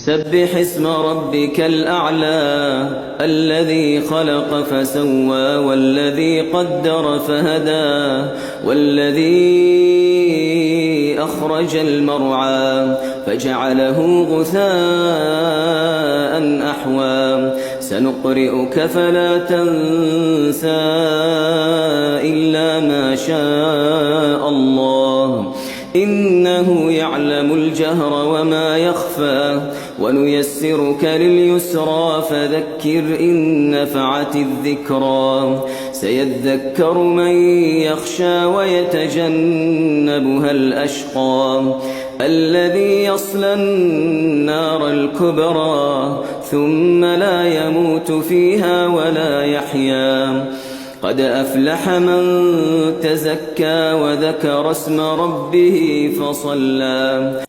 سبح اسم ربك الأعلى الذي خلق فسوى والذي قدر فهدى والذي أخرج المرعى فجعله غثاء أحوى سنقرئك فلا تنسى إلا ما شاء الله إنه يعلم الجهر وما يخفى ونيسرك لليسرى فذكر إن نفعت الذكرى سيذكر من يخشى ويتجنبها الأشقى الذي يصلى النار الكبرى ثم لا يموت فيها ولا يحيا قد أفلح من تزكى وذكر اسم ربه فصلى